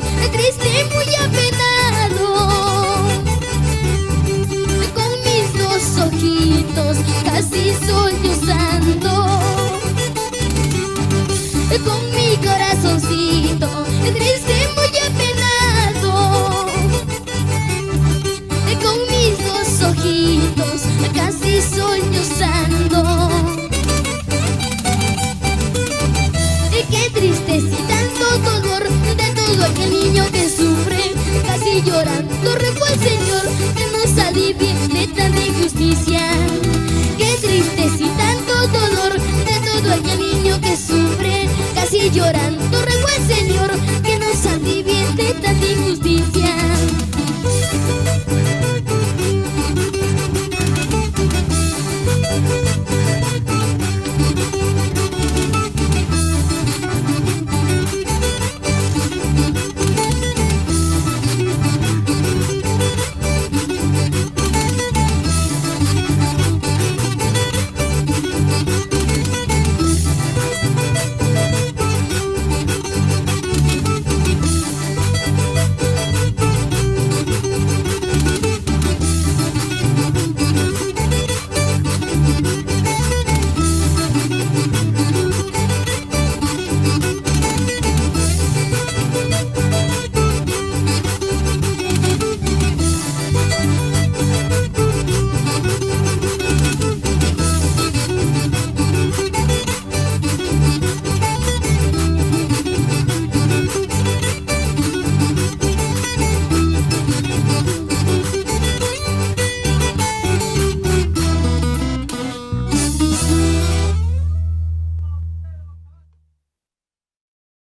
triste, muy apenado, con mis dos ojitos casi sollozando, con mi corazoncito triste, muy apenado, con mis dos ojitos casi sollozando. Qué tristeza y tanto dolor de todo aquel niño que sufre, casi llorando rogó al Señor que nos alivie de tanta injusticia. Qué tristeza y tanto dolor de todo aquel niño que sufre, casi llorando